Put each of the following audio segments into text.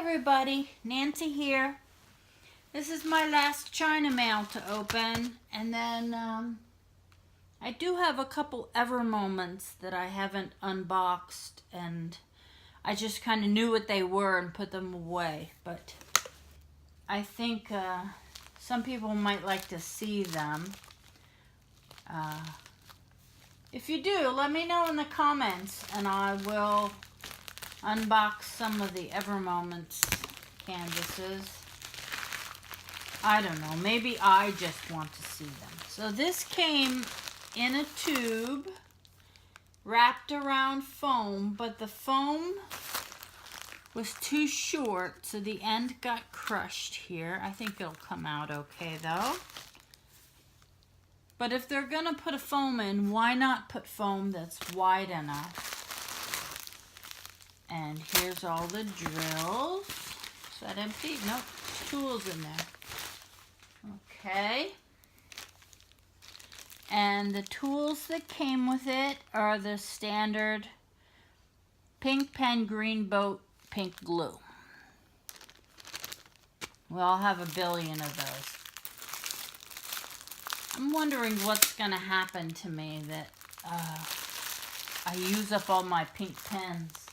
everybody, Nancy here. This is my last China mail to open, and then I do have a couple Ever Moments that I haven't unboxed, and I just kind of knew what they were and put them away, but I think some people might like to see them. If you do, let me know in the comments, and I will unbox some of the Ever Moments canvases. I don't know, maybe I just want to see them. So this came in a tube wrapped around foam, but the foam was too short, so the end got crushed here. I think it'll come out okay though. But if they're gonna put a foam in, why not put foam that's wide enough? And here's all the drills. Is that empty? Nope, tools in there. Okay. And the tools that came with it are the standard pink pen, green boat, pink glue. We all have a billion of those. I'm wondering what's gonna happen to me that I use up all my pink pens.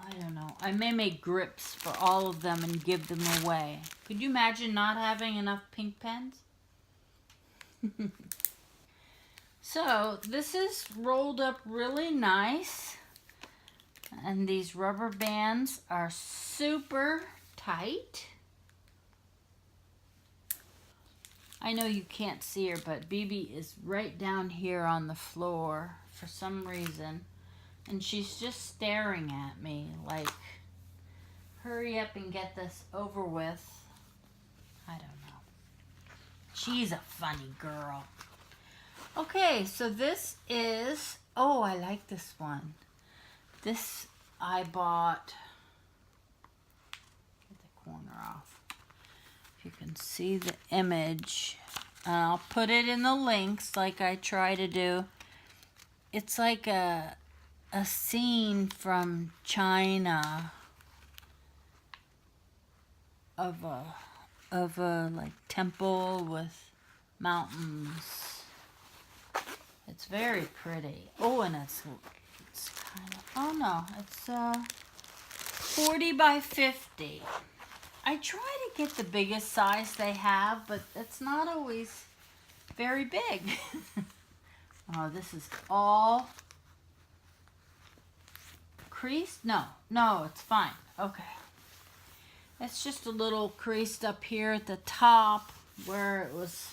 I don't know. I may make grips for all of them and give them away. Could you imagine not having enough pink pens? So this is rolled up really nice, and these rubber bands are super tight. I know you can't see her, but BB is right down here on the floor for some reason. And she's just staring at me like, hurry up and get this over with. I don't know. She's a funny girl. Okay, so this is, oh, I like this one. This I bought, get the corner off. If you can see the image, I'll put it in the links like I try to do. It's like a scene from China of a like temple with mountains. It's very pretty. Oh, and it's kind of, oh no, it's 40 by 50. I try to get the biggest size they have, but it's not always very big. Oh, this is all creased? No, it's fine. Okay. It's just a little creased up here at the top where it was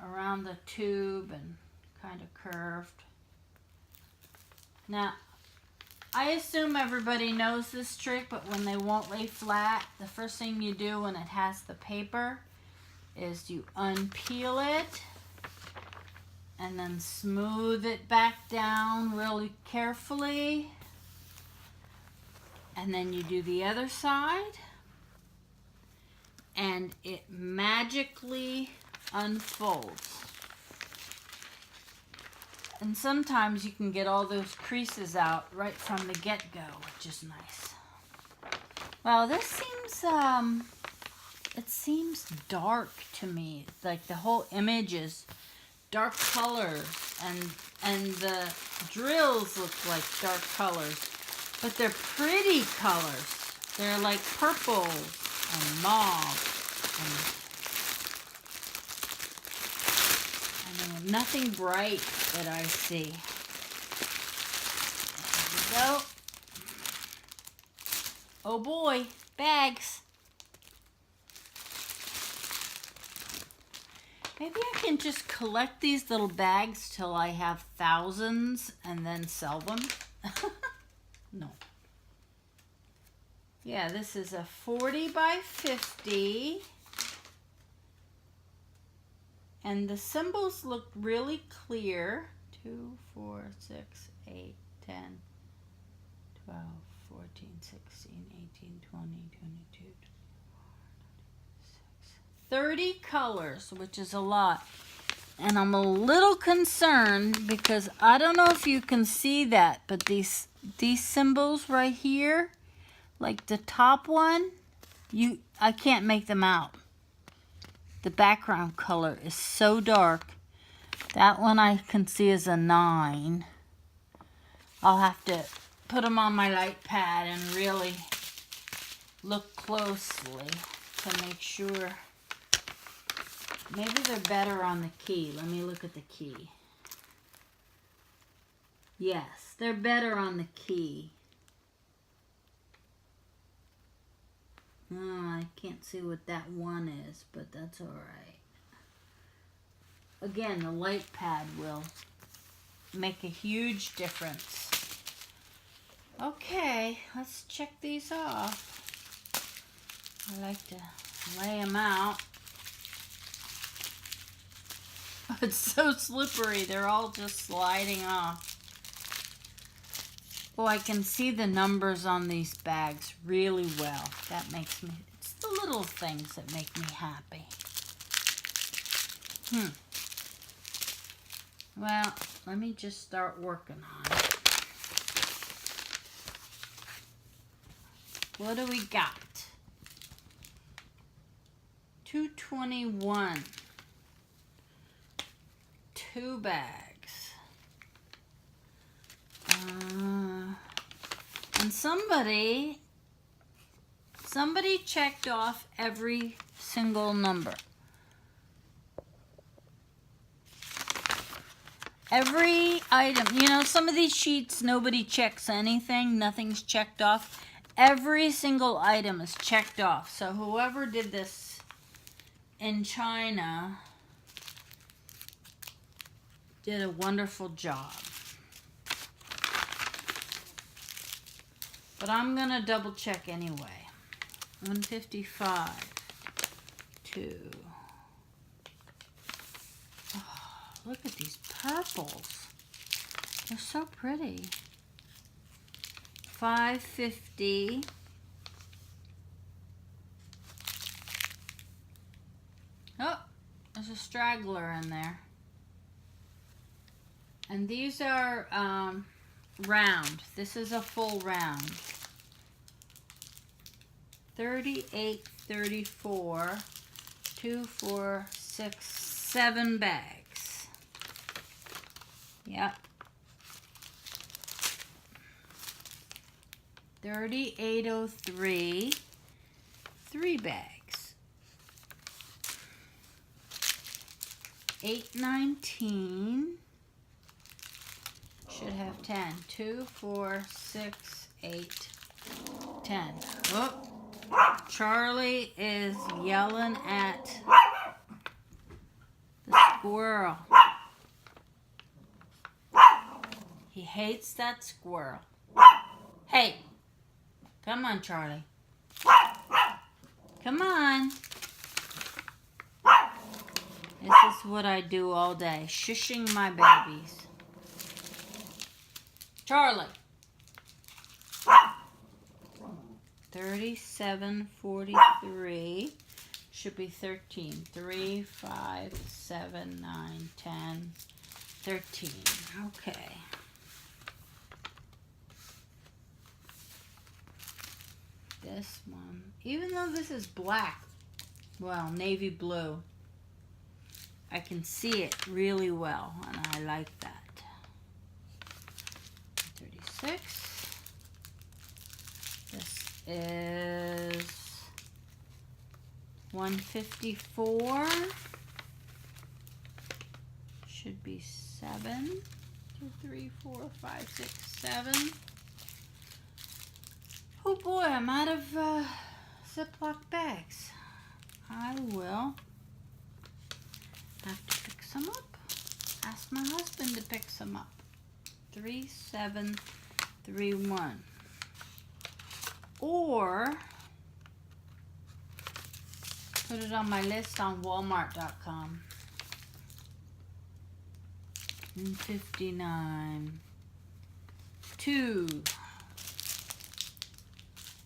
around the tube and kind of curved. Now, I assume everybody knows this trick, but when they won't lay flat, the first thing you do when it has the paper is you unpeel it and then smooth it back down really carefully. And then you do the other side, and it magically unfolds. And sometimes you can get all those creases out right from the get-go, which is nice. Well, this seems, it seems dark to me. Like the whole image is dark colors, and the drills look like dark colors, but they're pretty colors. They're like purple and mauve, and I know nothing bright that I see. There we go. Oh boy, bags. Maybe I can just collect these little bags till I have thousands and then sell them. No. Yeah, this is a 40 by 50. And the symbols look really clear. 2, 4, 6, 8, 10, 12, 14, 16, 18, 20, 22, 30 colors, which is a lot. And I'm a little concerned because I don't know if you can see that, but these symbols right here, Like the top one, I can't make them out. The background color is so dark. That one I can see is a 9. I'll have to put them on my light pad and really look closely to make sure. Maybe they're better on the key. Let me look at the key. Yes, they're better on the key. Oh, I can't see what that one is, but that's all right. Again, the light pad will make a huge difference. Okay, let's check these off. I like to lay them out. It's so slippery, they're all just sliding off. Oh, I can see the numbers on these bags really well. That makes me, it's the little things that make me happy. Well, let me just start working on it. What do we got? 221. 2 bags. And somebody checked off every single number. Every item, you know, some of these sheets, nobody checks anything, nothing's checked off. Every single item is checked off. So whoever did this in China did a wonderful job. But I'm going to double check anyway. 155, 2. Oh, look at these purples. They're so pretty. 550. Oh, there's a straggler in there. And these are round. This is a full round. 38, 34, 2, 4, 6, 7 bags. Yep. 3803, 3 bags. 819 should have 10. 2, 4, 6, 8, 10. Whoop. Charlie is yelling at the squirrel. He hates that squirrel. Hey, come on, Charlie. Come on. This is what I do all day, shushing my babies. Charlie. 3743 should be 13. 3, 5, 7, 9, 10, 13. Okay. This one, even though this is black, well, navy blue, I can see it really well, and I like that. 36. This is 154. Should be 7. 2, 3, 4, 5, 6, 7. Oh boy, I'm out of Ziploc bags. I will have to pick some up. Ask my husband to pick some up. 3731. Or put it on my list on Walmart.com. 59. 2.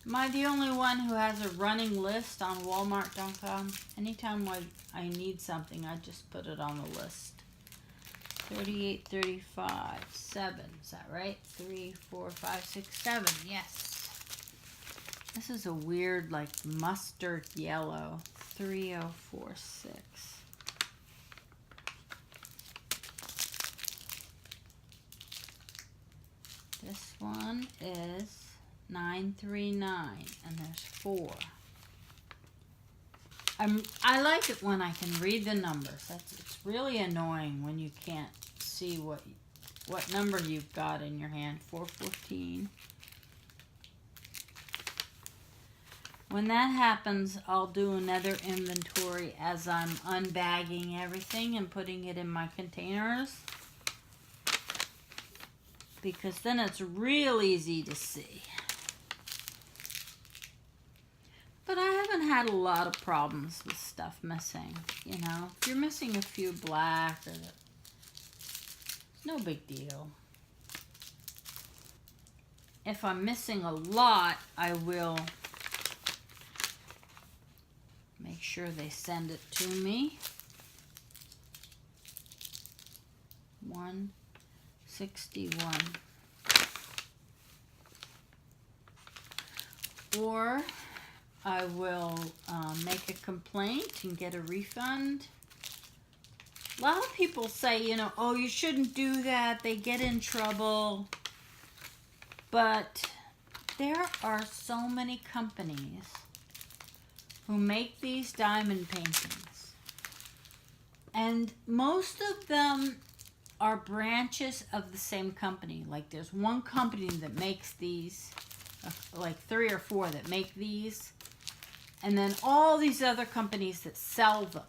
Am I the only one who has a running list on Walmart.com? Anytime I need something, I just put it on the list. 38, 35, 7. Is that right? 3, 4, 5, 6, 7. Yes. This is a weird, like, mustard yellow. 3046. This one is 939, and there's 4. I like it when I can read the numbers. It's really annoying when you can't see what number you've got in your hand. 414. When that happens, I'll do another inventory as I'm unbagging everything and putting it in my containers, because then it's real easy to see. But I haven't had a lot of problems with stuff missing, you know. If you're missing a few black, no big deal. If I'm missing a lot, I will make sure they send it to me. 161. Or I will make a complaint and get a refund. A lot of people say, you know, oh, you shouldn't do that. They get in trouble. But there are so many companies who make these diamond paintings. And most of them are branches of the same company. Like there's one company that makes these, like 3 or 4 that make these. And then all these other companies that sell them.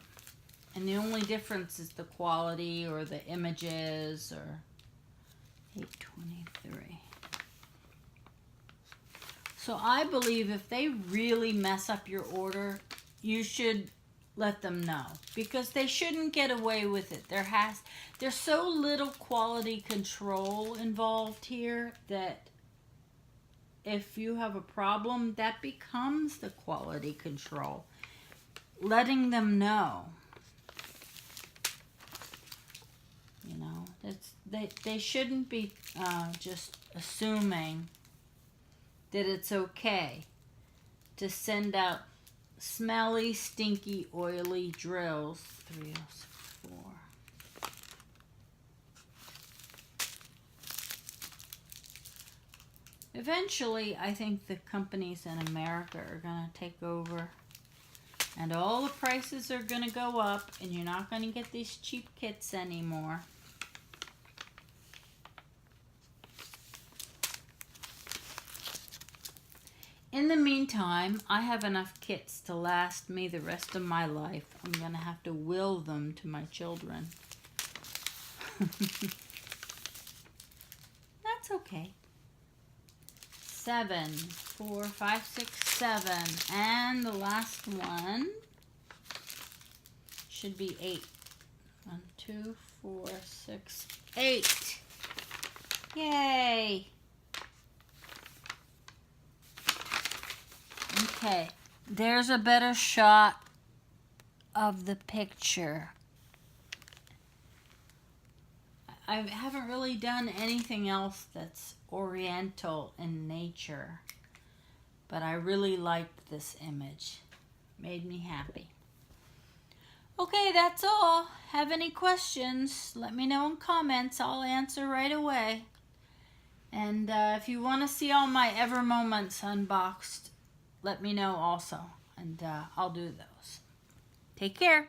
And the only difference is the quality or the images or 823. So I believe if they really mess up your order, you should let them know, because they shouldn't get away with it. There's so little quality control involved here that if you have a problem, that becomes the quality control. Letting them know. You know, they shouldn't be just assuming that it's okay to send out smelly, stinky, oily drills. 3064. Eventually, I think the companies in America are going to take over, and all the prices are going to go up, and you're not going to get these cheap kits anymore. In the meantime, I have enough kits to last me the rest of my life. I'm going to have to will them to my children. That's okay. 7, 4, 5, 6, 7. And the last one should be 8. 1, 2, 4, 6, 8. Yay! Okay, there's a better shot of the picture. I haven't really done anything else that's oriental in nature, but I really liked this image. Made me happy. Okay, that's all. Have any questions, let me know in comments. I'll answer right away. And if you want to see all my Ever Moments unboxed, let me know also, and I'll do those. Take care.